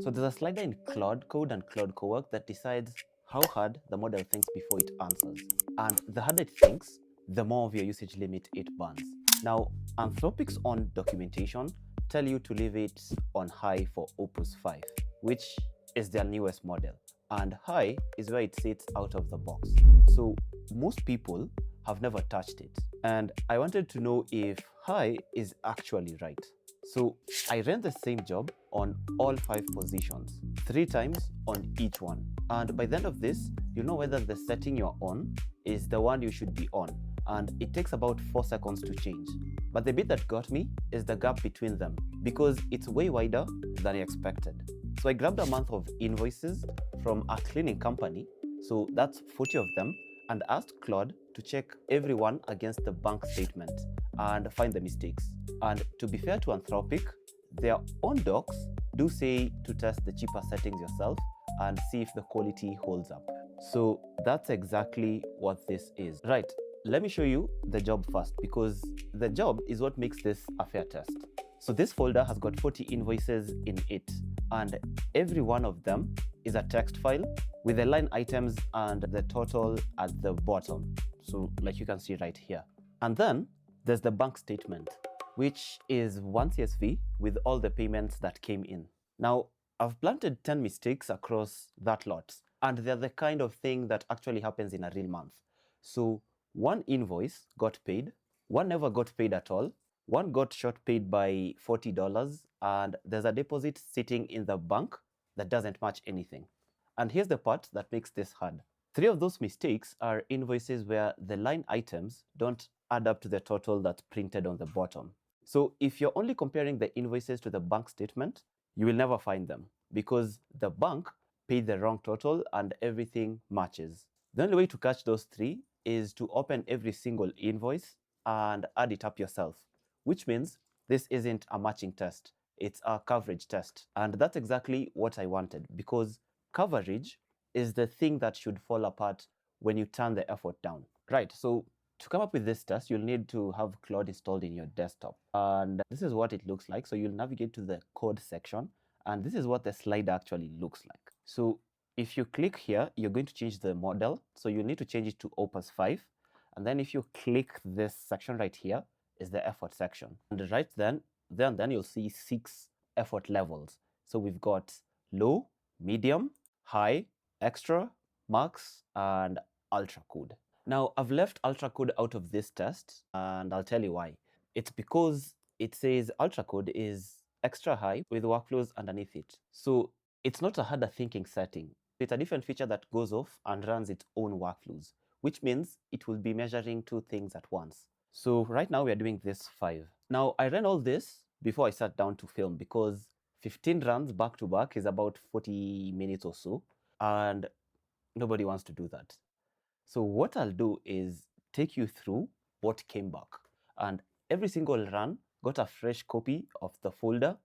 So there's a slider in Claude Code and Claude Cowork that decides how hard the model thinks before it answers. And the harder it thinks, the more of your usage limit it burns. Now, Anthropic's own documentation tell you to leave it on high for Opus 5, which is their newest model. And high is where it sits out of the box. So most people have never touched it. And I wanted to know if high is actually right. So I ran the same job on all 5 positions, 3 times on each one. And by the end of this, you know whether the setting you're on is the one you should be on. And it takes about 4 seconds to change. But the bit that got me is the gap between them because it's way wider than I expected. So I grabbed a month of invoices from a cleaning company, so that's 40 of them, and asked Claude to check everyone against the bank statement and find the mistakes. And to be fair to Anthropic, their own docs do say to test the cheaper settings yourself and see if the quality holds up. So that's exactly what this is. Right, let me show you the job first because the job is what makes this a fair test. So this folder has got 40 invoices in it, and every one of them is a text file with the line items and the total at the bottom. So like you can see right here. And then there's the bank statement, which is one CSV with all the payments that came in. Now, I've planted 10 mistakes across that lot, and they're the kind of thing that actually happens in a real month. So one invoice got paid, one never got paid at all, one got short paid by $40, and there's a deposit sitting in the bank that doesn't match anything. And here's the part that makes this hard. 3 of those mistakes are invoices where the line items don't add up to the total that's printed on the bottom. So if you're only comparing the invoices to the bank statement, you will never find them because the bank paid the wrong total and everything matches. The only way to catch those 3 is to open every single invoice and add it up yourself, which means this isn't a matching test, it's a coverage test. And that's exactly what I wanted because coverage is the thing that should fall apart when you turn the effort down. Right, so to come up with this test, you'll need to have Claude installed in your desktop. And this is what it looks like. So you'll navigate to the code section, and this is what the slider actually looks like. So if you click here, you're going to change the model. So you need to change it to Opus 5. And then if you click this section right here, is the effort section. And right then you'll see 6 effort levels. So we've got low, medium, high, extra, max, and ultra code. Now, I've left ultra code out of this test, and I'll tell you why. It's because it says ultra code is extra high with workflows underneath it. So it's not a harder thinking setting. It's a different feature that goes off and runs its own workflows, which means it will be measuring 2 things at once. So right now we are doing this 5. Now I ran all this before I sat down to film because 15 runs back to back is about 40 minutes or so, and nobody wants to do that. So what I'll do is take you through what came back. And every single run got a fresh copy of the folder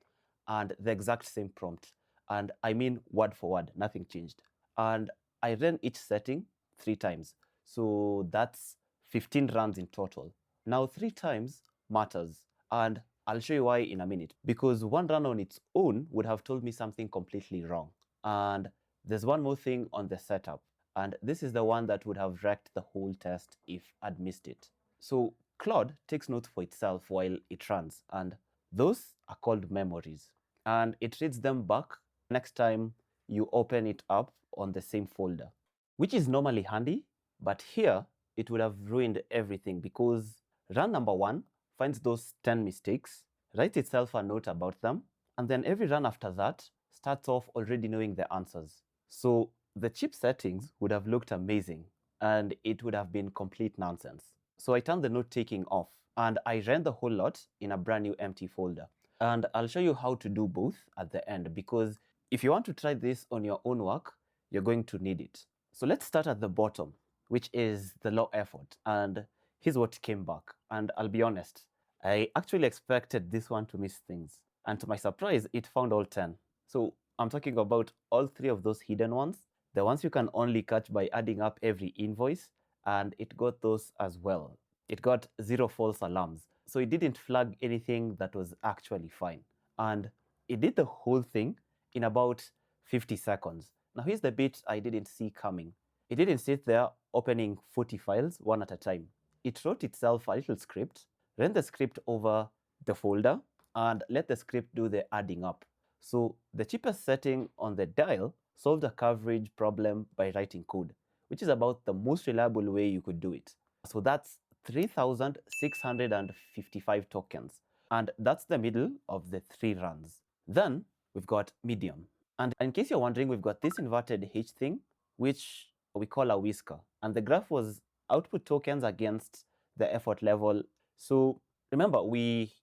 and the exact same prompt. And I mean word for word, nothing changed. And I ran each setting 3 times. So that's 15 runs in total. Now 3 times matters. And I'll show you why in a minute. Because one run on its own would have told me something completely wrong. And there's one more thing on the setup. And this is the one that would have wrecked the whole test if I'd missed it. So Claude takes notes for itself while it runs, and those are called memories. And it reads them back next time you open it up on the same folder, which is normally handy, but here it would have ruined everything because run number 1 finds those 10 mistakes, writes itself a note about them, and then every run after that starts off already knowing the answers. So the cheap settings would have looked amazing and it would have been complete nonsense. So I turned the note taking off and I ran the whole lot in a brand new empty folder. And I'll show you how to do both at the end because if you want to try this on your own work, you're going to need it. So let's start at the bottom, which is the low effort. And here's what came back. And I'll be honest, I actually expected this one to miss things. And to my surprise, it found all 10. So I'm talking about all 3 of those hidden ones, the ones you can only catch by adding up every invoice, and it got those as well. It got 0 false alarms. So it didn't flag anything that was actually fine. And it did the whole thing in about 50 seconds. Now here's the bit I didn't see coming. It didn't sit there opening 40 files one at a time. It wrote itself a little script, ran the script over the folder, and let the script do the adding up. So the cheapest setting on the dial solved a coverage problem by writing code, which is about the most reliable way you could do it. So that's 3,655 tokens. And that's the middle of the 3 runs. Then we've got medium. And in case you're wondering, we've got this inverted H thing, which we call a whisker. And the graph was output tokens against the effort level. So remember, we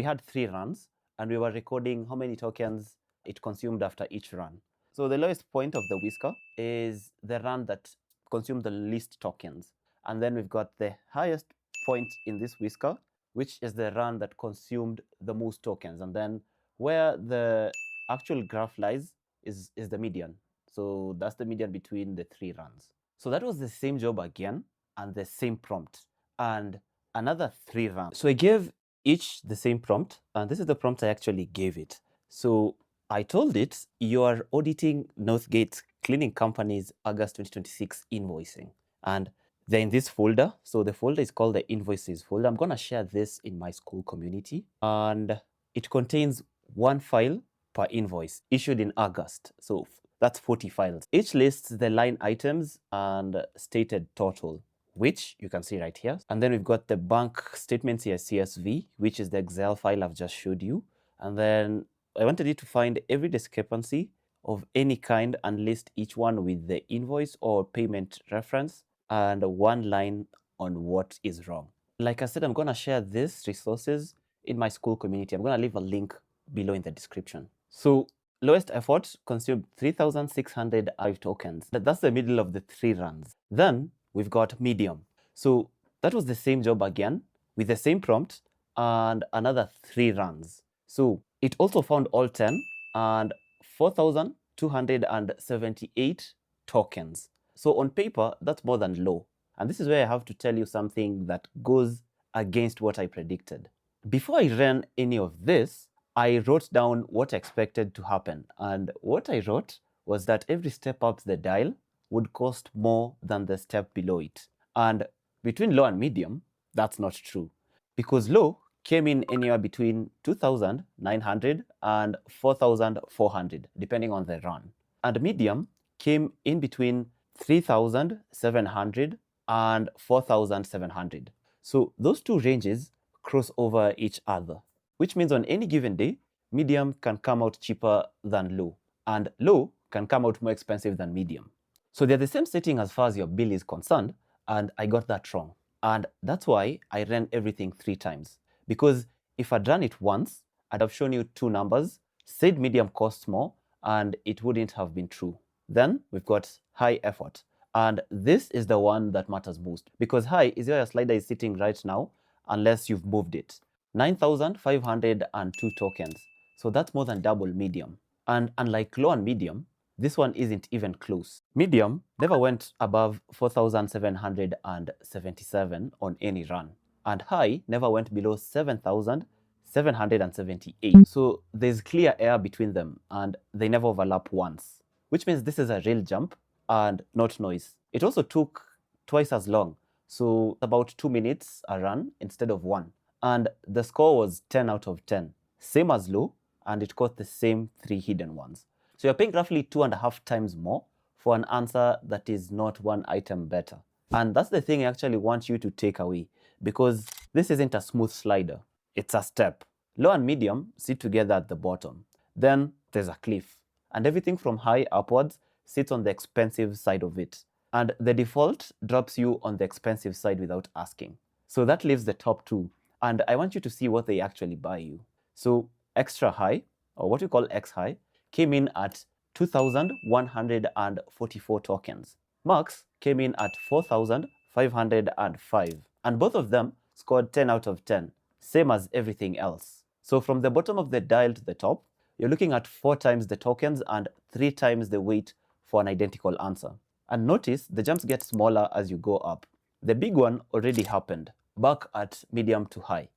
had 3 runs, and we were recording how many tokens it consumed after each run. So the lowest point of the whisker is the run that consumed the least tokens. And then we've got the highest point in this whisker, which is the run that consumed the most tokens. And then where the actual graph lies is the median. So that's the median between the 3 runs. So that was the same job again, and the same prompt, and another 3 runs. So I gave each the same prompt, and this is the prompt I actually gave it. So I told it, you are auditing Northgate's cleaning company's August 2026 invoicing. And they're in this folder. So the folder is called the invoices folder. I'm going to share this in my school community. And it contains 1 file per invoice issued in August. So that's 40 files. Each lists the line items and stated total, which you can see right here. And then we've got the bank statements here, CSV, which is the Excel file I've just showed you. And then I wanted it to find every discrepancy of any kind and list each one with the invoice or payment reference and 1 line on what is wrong. Like I said, I'm going to share these resources in my school community. I'm going to leave a link below in the description. So lowest effort consumed 3,605 tokens. That's the middle of the 3 runs. Then we've got medium. So that was the same job again with the same prompt and another 3 runs. So it also found all 10 and 4,278 tokens. So on paper, that's more than low. And this is where I have to tell you something that goes against what I predicted. Before I ran any of this, I wrote down what I expected to happen. And what I wrote was that every step up the dial would cost more than the step below it. And between low and medium, that's not true. Because low came in anywhere between 2,900 and 4,400, depending on the run. And medium came in between 3,700 and 4,700. So those 2 ranges cross over each other, which means on any given day, medium can come out cheaper than low, and low can come out more expensive than medium. So they're the same setting as far as your bill is concerned, and I got that wrong. And that's why I ran everything 3 times. Because if I'd run it once, I'd have shown you 2 numbers, said medium costs more, and it wouldn't have been true. Then we've got high effort. And this is the one that matters most, because high is where your slider is sitting right now, unless you've moved it. 9,502 tokens. So that's more than double medium. And unlike low and medium, this one isn't even close. Medium never went above 4,777 on any run. And high never went below 7,778. So there's clear air between them, and they never overlap once, which means this is a real jump and not noise. It also took twice as long, so about 2 minutes a run instead of 1. And the score was 10 out of 10, same as low, and it caught the same 3 hidden ones. So you're paying roughly 2.5 times more for an answer that is not 1 item better. And that's the thing I actually want you to take away, because this isn't a smooth slider, it's a step. Low and medium sit together at the bottom. Then there's a cliff, and everything from high upwards sits on the expensive side of it. And the default drops you on the expensive side without asking. So that leaves the top 2. And I want you to see what they actually buy you. So extra high, or what we call Xhigh, came in at 2,144 tokens. Max came in at 4,505. And both of them scored 10 out of 10, same as everything else. So from the bottom of the dial to the top, you're looking at 4 times the tokens and 3 times the weight for an identical answer. And notice the jumps get smaller as you go up. The big one already happened, back at medium to high.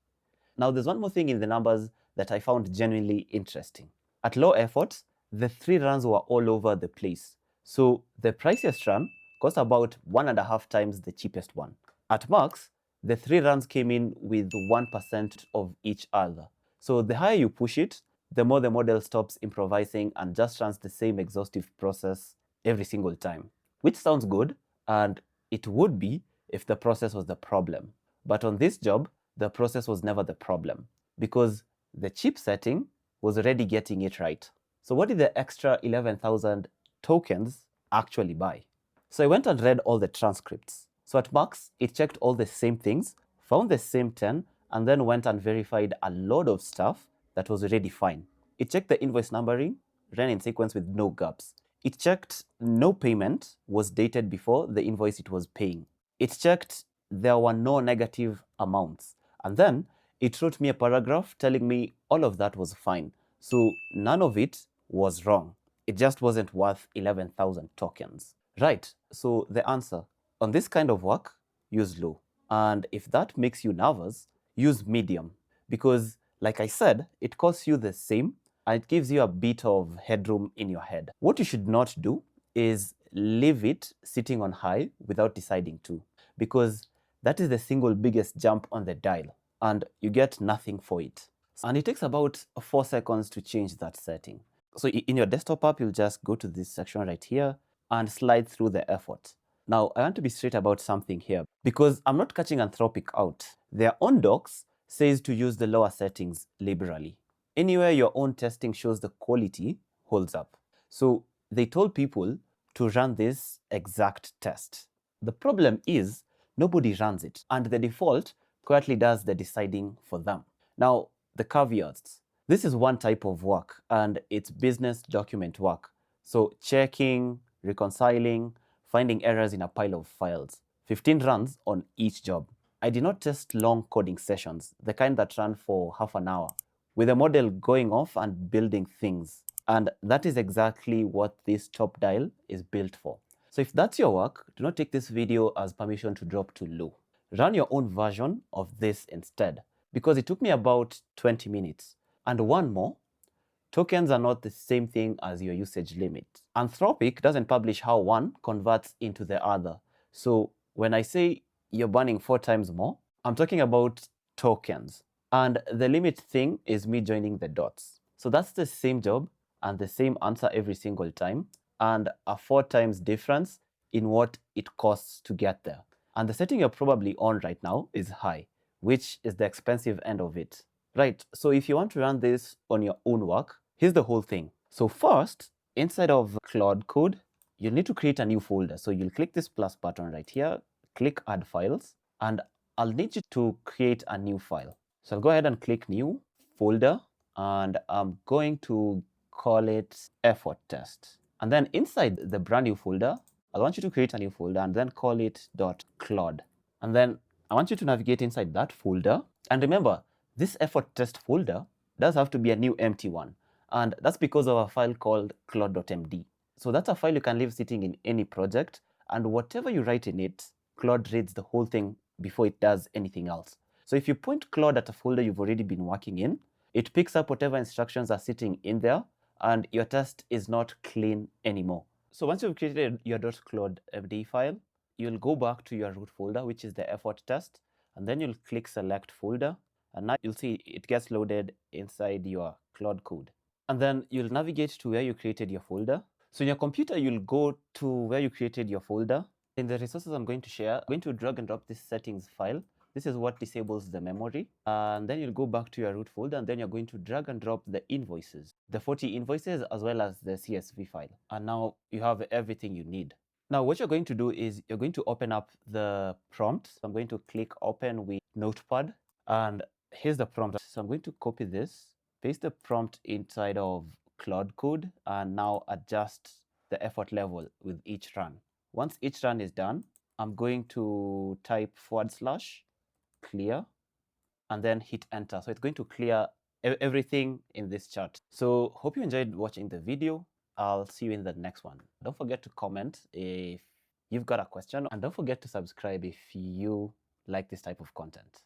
Now there's one more thing in the numbers that I found genuinely interesting. At low effort, the 3 runs were all over the place. So the priciest run cost about 1.5 times the cheapest one. At max, the 3 runs came in with 1% of each other. So the higher you push it, the more the model stops improvising and just runs the same exhaustive process every single time. Which sounds good, and it would be if the process was the problem. But on this job, the process was never the problem, because the chip setting was already getting it right. So what did the extra 11,000 tokens actually buy? So I went and read all the transcripts. So at max, it checked all the same things, found the same 10, and then went and verified a lot of stuff that was already fine. It checked the invoice numbering, ran in sequence with no gaps. It checked no payment was dated before the invoice it was paying. It checked there were no negative amounts. And then it wrote me a paragraph telling me all of that was fine. So none of it was wrong. It just wasn't worth 11,000 tokens. Right, so the answer, on this kind of work, use low. And if that makes you nervous, use medium. Because, like I said, it costs you the same and it gives you a bit of headroom in your head. What you should not do is leave it sitting on high without deciding to, because that is the single biggest jump on the dial and you get nothing for it. And it takes about 4 seconds to change that setting. So in your desktop app, you'll just go to this section right here and slide through the effort. Now, I want to be straight about something here because I'm not catching Anthropic out. Their own docs says to use the lower settings liberally. Anywhere your own testing shows the quality holds up. So they told people to run this exact test. The problem is nobody runs it, and the default quietly does the deciding for them. Now, the caveats. This is one type of work, and it's business document work. So checking, reconciling, finding errors in a pile of files. 15 runs on each job. I did not test long coding sessions, the kind that run for half an hour, with the model going off and building things. And that is exactly what this top dial is built for. So if that's your work, do not take this video as permission to drop to low. Run your own version of this instead, because it took me about 20 minutes. And one more, tokens are not the same thing as your usage limit. Anthropic doesn't publish how one converts into the other. So when I say you're burning 4 times more, I'm talking about tokens. And the limit thing is me joining the dots. So that's the same job and the same answer every single time, and a 4 times difference in what it costs to get there. And the setting you're probably on right now is high, which is the expensive end of it. Right, so if you want to run this on your own work, here's the whole thing. So first, inside of Claude Code, you'll need to create a new folder. So you'll click this plus button right here, click add files, and I'll need you to create a new file. So I'll go ahead and click new folder, and I'm going to call it effort test. And then inside the brand new folder, I want you to create a new folder and then call it .claude. And then I want you to navigate inside that folder. And remember, this effort test folder does have to be a new empty one. And that's because of a file called claude.md. So that's a file you can leave sitting in any project, and whatever you write in it, Claude reads the whole thing before it does anything else. So if you point Claude at a folder you've already been working in, it picks up whatever instructions are sitting in there, and your test is not clean anymore. So once you've created your .claude.md file, you'll go back to your root folder, which is the effort test, and then you'll click select folder, and now you'll see it gets loaded inside your Claude code. And then you'll navigate to where you created your folder. So in your computer, you'll go to where you created your folder. In the resources I'm going to share, I'm going to drag and drop this settings file. This is what disables the memory. And then you'll go back to your root folder, and then you're going to drag and drop the invoices, the 40 invoices, as well as the CSV file. And now you have everything you need. Now, what you're going to do is you're going to open up the prompt. So I'm going to click open with Notepad, and here's the prompt. So I'm going to copy this, paste the prompt inside of Claude Code, and now adjust the effort level with each run. Once each run is done, I'm going to type / clear and then hit enter. So it's going to clear everything in this chart. So hope you enjoyed watching the video. I'll see you in the next one. Don't forget to comment if you've got a question, and don't forget to subscribe if you like this type of content.